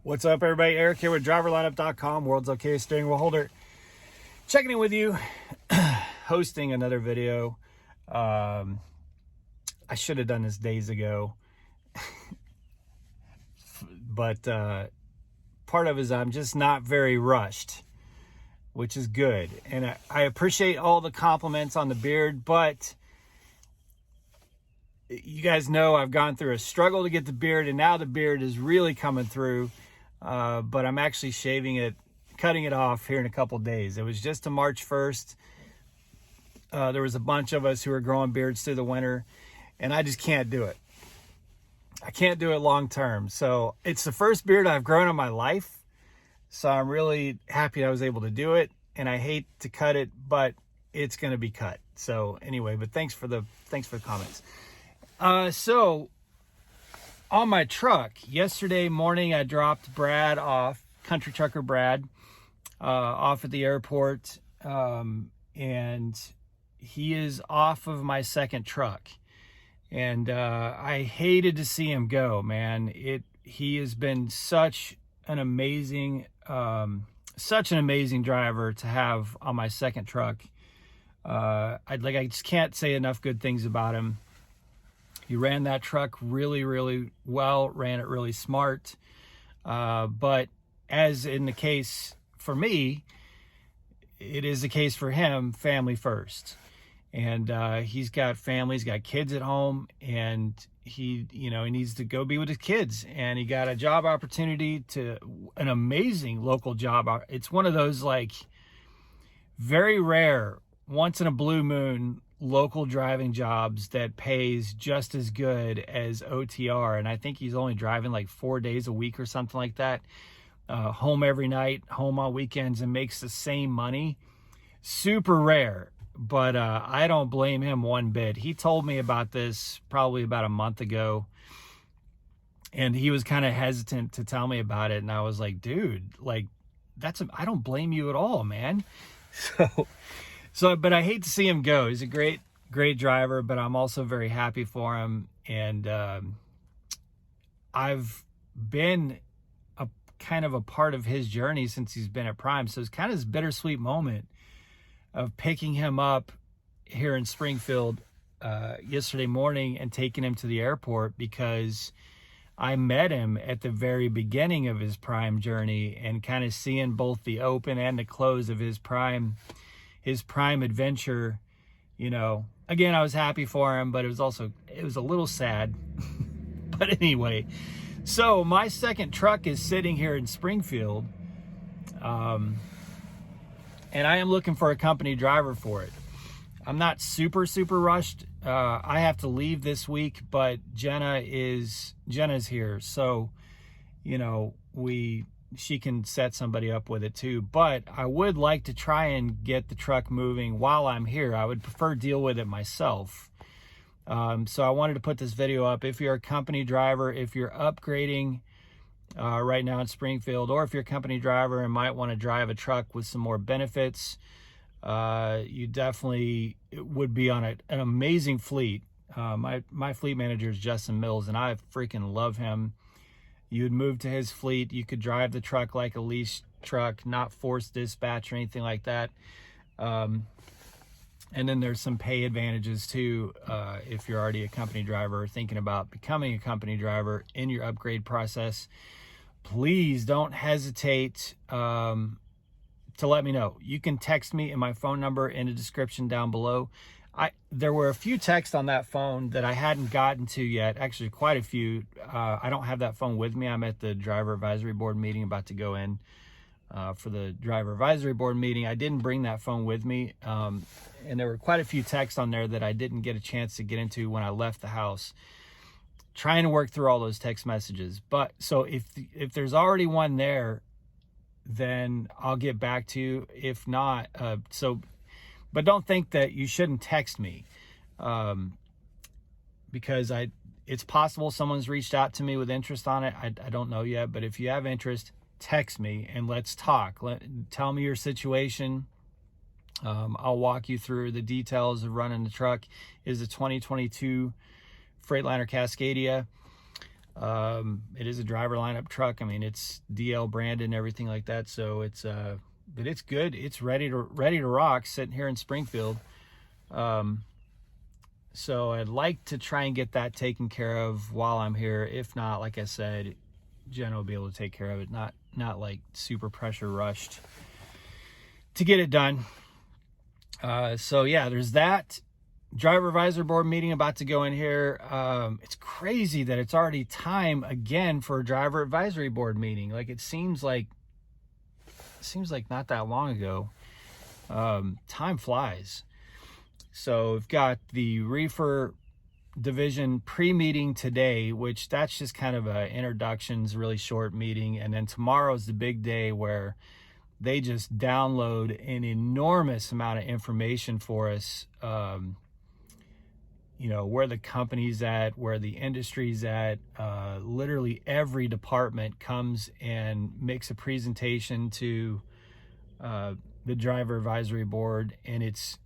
What's up, everybody? Eric here with driverlineup.com, world's okay steering wheel holder. Checking in with you, hosting another video. I should have done this days ago, but part of it is I'm just not very rushed, which is good. And I appreciate all the compliments on the beard, but you guys know I've gone through a struggle to get the beard, and now the beard is really coming through. But I'm actually shaving it, cutting it off here in a couple days. It was just a March 1st. There was a bunch of us who were growing beards through the winter, and I just can't do it. I can't do it long term. So it's the first beard I've grown in my life. So I'm really happy I was able to do it, and I hate to cut it, but it's going to be cut. So anyway, but thanks for the comments. So on my truck, yesterday morning, I dropped Brad off, country trucker Brad, off at the airport, and he is off of my second truck. And I hated to see him go, man. He has been such an amazing driver to have on my second truck. I just can't say enough good things about him. He ran that truck really, really well, ran it really smart. But as in the case for me, it is the case for him, family first. And he's got family, he's got kids at home, and he needs to go be with his kids. And he got a job opportunity to an amazing local job. It's one of those like very rare, once in a blue moon local driving jobs that pays just as good as OTR. And I think he's only driving like 4 days a week or something like that. Home every night, home on weekends, and makes the same money. Super rare, but I don't blame him one bit. He told me about this probably about a month ago, and he was kind of hesitant to tell me about it. And I was like, dude, like I don't blame you at all, man. But I hate to see him go. He's a great driver, but I'm also very happy for him. And I've been kind of a part of his journey since he's been at Prime. So it's kind of this bittersweet moment of picking him up here in Springfield yesterday morning and taking him to the airport, because I met him at the very beginning of his Prime journey and kind of seeing both the open and the close of his Prime adventure. Again, I was happy for him, but it was a little sad. But anyway, so my second truck is sitting here in Springfield, and I am looking for a company driver for it. I'm not super rushed. I have to leave this week, but Jenna's here, so she can set somebody up with it too. But I would like to try and get the truck moving while I'm here. I would prefer deal with it myself. So I wanted to put this video up. If you're a company driver, if you're upgrading right now in Springfield, or if you're a company driver and might want to drive a truck with some more benefits, you definitely would be on an amazing fleet. My fleet manager is Justin Mills, and I freaking love him. You would move to his fleet. You could drive the truck like a leased truck, not forced dispatch or anything like that. And then there's some pay advantages too, if you're already a company driver or thinking about becoming a company driver in your upgrade process. Please don't hesitate to let me know. You can text me in my phone number in the description down below. There were a few texts on that phone that I hadn't gotten to yet. Actually, quite a few. I don't have that phone with me. I'm at the driver advisory board meeting, about to go in for the driver advisory board meeting. I didn't bring that phone with me. And there were quite a few texts on there that I didn't get a chance to get into when I left the house. Trying to work through all those text messages. But so if there's already one there, then I'll get back to you. If not, but don't think that you shouldn't text me, because it's possible someone's reached out to me with interest on it. I don't know yet, but if you have interest, text me and let's talk. Tell me your situation. I'll walk you through the details of running the truck. Is a 2022 Freightliner Cascadia. It is a driver lineup truck. I mean, it's DL branded and everything like that. So it's, but it's good. It's ready to rock sitting here in Springfield. So I'd like to try and get that taken care of while I'm here. If not, like I said, Jenna will be able to take care of it. Not like super pressure rushed to get it done. So yeah, there's that. Driver advisory board meeting about to go in here. It's crazy that it's already time again for a driver advisory board meeting. Like it seems like not that long ago. Time flies. So we've got the reefer division pre-meeting today, which that's just kind of a introductions, really short meeting. And then tomorrow's the big day where they just download an enormous amount of information for us. You know, where the company's at, where the industry's at. Literally every department comes and makes a presentation to the driver advisory board, and it's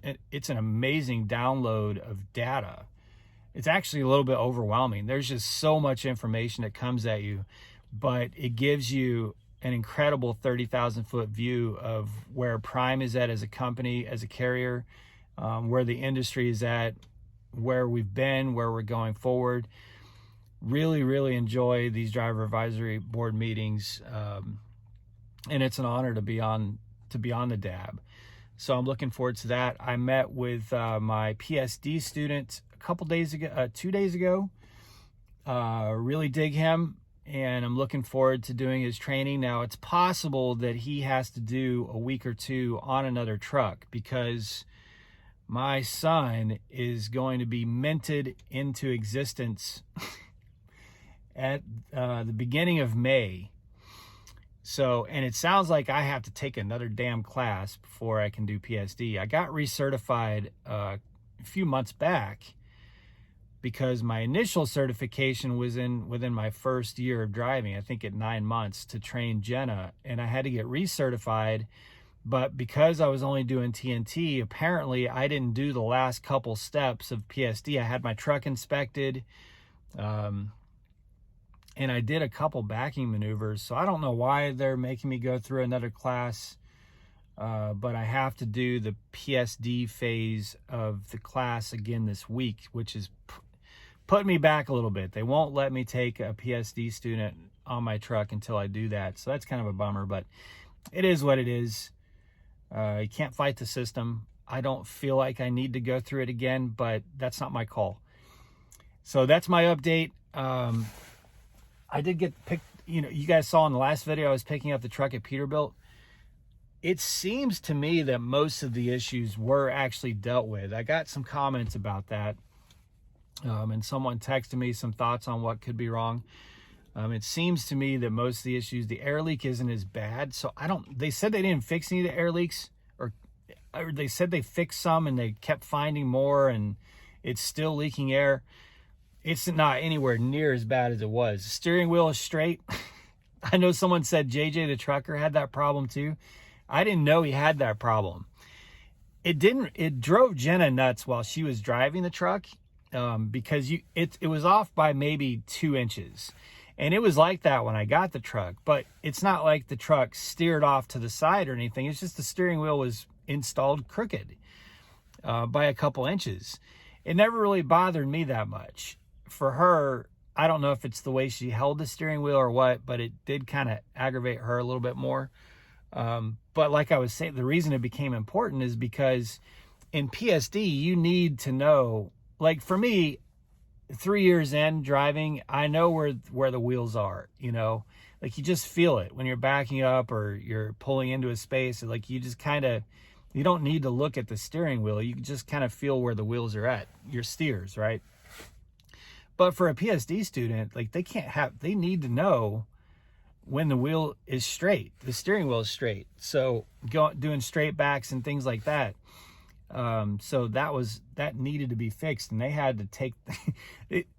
an amazing download of data. It's actually a little bit overwhelming. There's just so much information that comes at you, but it gives you an incredible 30,000 foot view of where Prime is at as a company, as a carrier, where the industry is at, where we've been, where we're going forward. Really, really enjoy these driver advisory board meetings. And it's an honor to be on the DAB. So I'm looking forward to that. I met with my PSD student a couple days ago, 2 days ago. Really dig him, and I'm looking forward to doing his training. Now, it's possible that he has to do a week or two on another truck because my son is going to be minted into existence at the beginning of May. So, and it sounds like I have to take another damn class before I can do PSD. I got recertified a few months back because my initial certification was within my first year of driving, I think at 9 months, to train Jenna, and I had to get recertified. But because I was only doing TNT, apparently I didn't do the last couple steps of PSD. I had my truck inspected, and I did a couple backing maneuvers. So I don't know why they're making me go through another class, but I have to do the PSD phase of the class again this week, which is putting me back a little bit. They won't let me take a PSD student on my truck until I do that. So that's kind of a bummer, but it is what it is. You can't fight the system. I don't feel like I need to go through it again, but that's not my call. So that's my update. I did get picked, you know, you guys saw in the last video, I was picking up the truck at Peterbilt. It seems to me that most of the issues were actually dealt with. I got some comments about that. And someone texted me some thoughts on what could be wrong. It seems to me that most of the issues, the air leak isn't as bad. So they said they didn't fix any of the air leaks, or they said they fixed some and they kept finding more and it's still leaking air. It's not anywhere near as bad as it was. The steering wheel is straight. I know someone said JJ the trucker had that problem too. I didn't know he had that problem. It drove Jenna nuts while she was driving the truck, because it was off by maybe 2 inches. And it was like that when I got the truck, but it's not like the truck steered off to the side or anything. It's just the steering wheel was installed crooked by a couple inches. It never really bothered me that much. For her, I don't know if it's the way she held the steering wheel or what, but it did kind of aggravate her a little bit more. But like I was saying, the reason it became important is because in PSD, you need to know, like for me, 3 years in driving, I know where the wheels are, you know, like you just feel it when you're backing up or you're pulling into a space. Like you just you don't need to look at the steering wheel. You just kind of feel where the wheels are at, your steers, right? But for a PSD student, like they need to know when the wheel is straight, the steering wheel is straight. So doing straight backs and things like that. So that needed to be fixed, and they had to take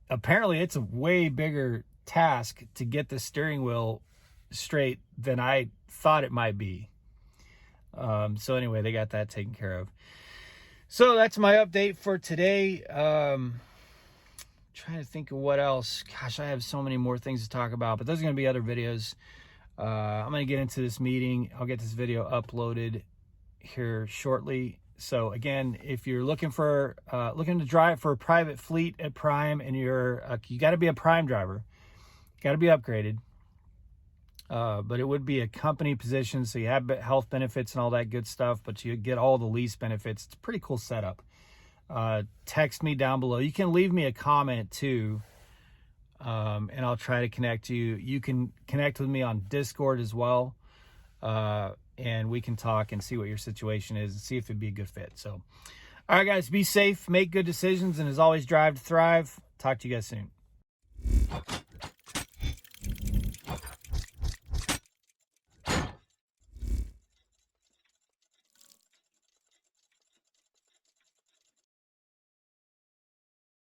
apparently it's a way bigger task to get the steering wheel straight than I thought it might be. So anyway, they got that taken care of. So that's my update for today. trying to think of what else. Gosh, I have so many more things to talk about, but those are going to be other videos. I'm going to get into this meeting. I'll get this video uploaded here shortly. So again, if you're looking to drive for a private fleet at Prime, and you got to be a Prime driver, got to be upgraded. But it would be a company position, so you have health benefits and all that good stuff, but you get all the lease benefits. It's a pretty cool setup. Text me down below. You can leave me a comment too, and I'll try to connect you. You can connect with me on Discord as well, and we can talk and see what your situation is and see if it'd be a good fit. So, all right, guys, be safe, make good decisions, and as always, drive to thrive. Talk to you guys soon.